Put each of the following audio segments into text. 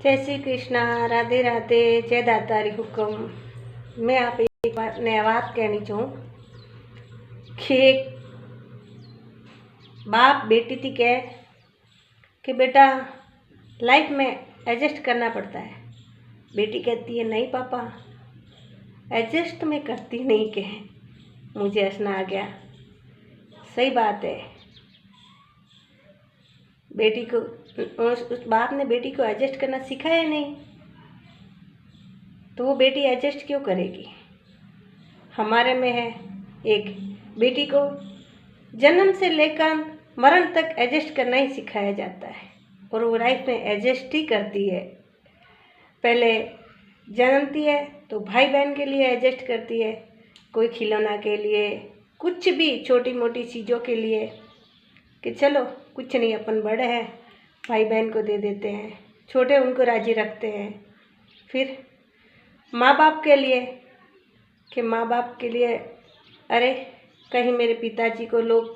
जय श्री कृष्णा, राधे राधे, जय दातारी हुक्म। मैं आप एक बार नया बात कहनी चाहूँ कि एक बाप बेटी थी कहे कि बेटा लाइफ में एडजस्ट करना पड़ता है। बेटी कहती है नहीं पापा एडजस्ट मैं करती नहीं। कहे मुझे हंसना आ गया। सही बात है, बेटी को उस बाप ने बेटी को एडजस्ट करना सिखाया नहीं तो वो बेटी एडजस्ट क्यों करेगी। हमारे में है एक बेटी को जन्म से लेकर मरण तक एडजस्ट करना ही सिखाया जाता है और वो लाइफ में एडजस्ट ही करती है। पहले जन्मती है तो भाई बहन के लिए एडजस्ट करती है, कोई खिलौना के लिए, कुछ भी छोटी मोटी चीज़ों के लिए कि चलो कुछ नहीं अपन बड़े हैं भाई बहन को दे देते हैं, छोटे उनको राजी रखते हैं। फिर माँ बाप के लिए कि माँ बाप के लिए अरे कहीं मेरे पिताजी को लोग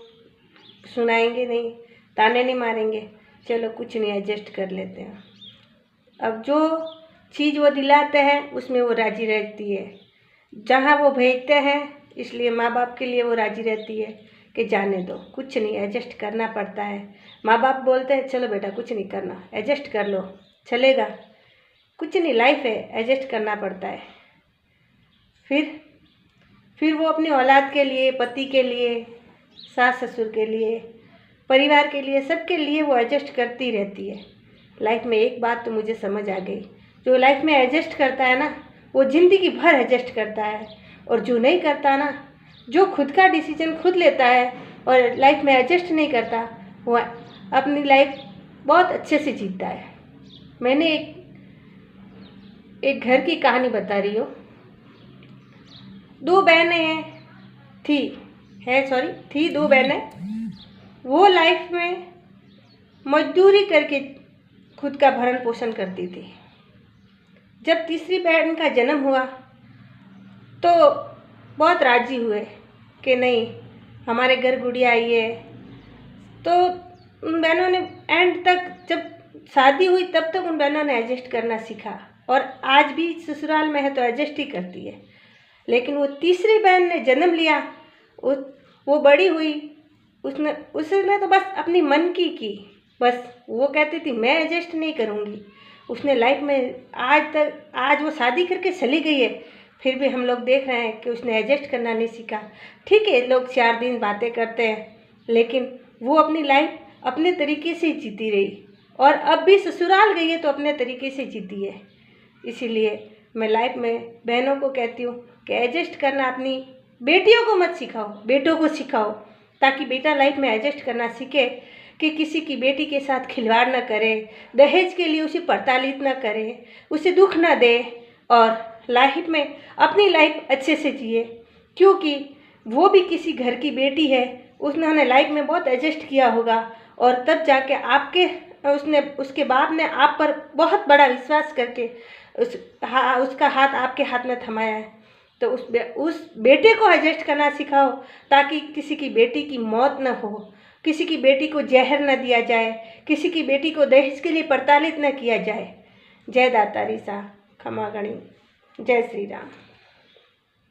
सुनाएंगे नहीं, ताने नहीं मारेंगे, चलो कुछ नहीं एडजस्ट कर लेते हैं। अब जो चीज़ वो दिलाते हैं उसमें वो राजी रहती है, जहाँ वो भेजते हैं इसलिए माँ बाप के लिए वो राजी रहती है कि जाने दो कुछ नहीं एडजस्ट करना पड़ता है। माँ बाप बोलते हैं चलो बेटा कुछ नहीं करना, एडजस्ट कर लो चलेगा, कुछ नहीं लाइफ है एडजस्ट करना पड़ता है। फिर वो अपनी औलाद के लिए, पति के लिए, सास ससुर के लिए, परिवार के लिए, सबके लिए वो एडजस्ट करती रहती है। लाइफ में एक बात तो मुझे समझ आ गई, जो लाइफ में एडजस्ट करता है ना वो ज़िंदगी भर एडजस्ट करता है, और जो नहीं करता ना, जो खुद का डिसीजन खुद लेता है और लाइफ में एडजस्ट नहीं करता, वो अपनी लाइफ बहुत अच्छे से जीता है। मैंने एक घर की कहानी बता रही हूँ। दो बहनें थी दो बहनें। वो लाइफ में मजदूरी करके खुद का भरण पोषण करती थी। जब तीसरी बहन का जन्म हुआ तो बहुत राजी हुए कि नहीं हमारे घर गुड़िया आई है। तो उन बहनों ने एंड तक, जब शादी हुई तब तक उन बहनों ने एडजस्ट करना सीखा और आज भी ससुराल में है तो एडजस्ट ही करती है। लेकिन वो तीसरी बहन ने जन्म लिया, वो बड़ी हुई, उसने तो बस अपनी मन की बस वो कहती थी मैं एडजस्ट नहीं करूँगी। उसने लाइफ में आज वो शादी करके चली गई है, फिर भी हम लोग देख रहे हैं कि उसने एडजस्ट करना नहीं सीखा। ठीक है लोग 4 दिन बातें करते हैं, लेकिन वो अपनी लाइफ अपने तरीके से जीती रही और अब भी ससुराल गई है तो अपने तरीके से जीती है। इसीलिए मैं लाइफ में बहनों को कहती हूँ कि एडजस्ट करना अपनी बेटियों को मत सिखाओ, बेटों को सिखाओ, ताकि बेटा लाइफ में एडजस्ट करना सीखे कि किसी की बेटी के साथ खिलवाड़ न करे, दहेज के लिए उसे प्रताड़ित न करे, उसे दुख न दे और लाइफ में अपनी लाइफ अच्छे से जिए। क्योंकि वो भी किसी घर की बेटी है, उन्होंने लाइफ में बहुत एडजस्ट किया होगा और तब जाके उसके बाप ने आप पर बहुत बड़ा विश्वास करके उसका हाथ आपके हाथ में थमाया है। तो उस बेटे को एडजस्ट करना सिखाओ ताकि किसी की बेटी की मौत न हो, किसी की बेटी को जहर न दिया जाए, किसी की बेटी को दहेज के लिए प्रताड़ित न किया जाए। जय दातारी सा, क्षमा गणी, जय श्री राम।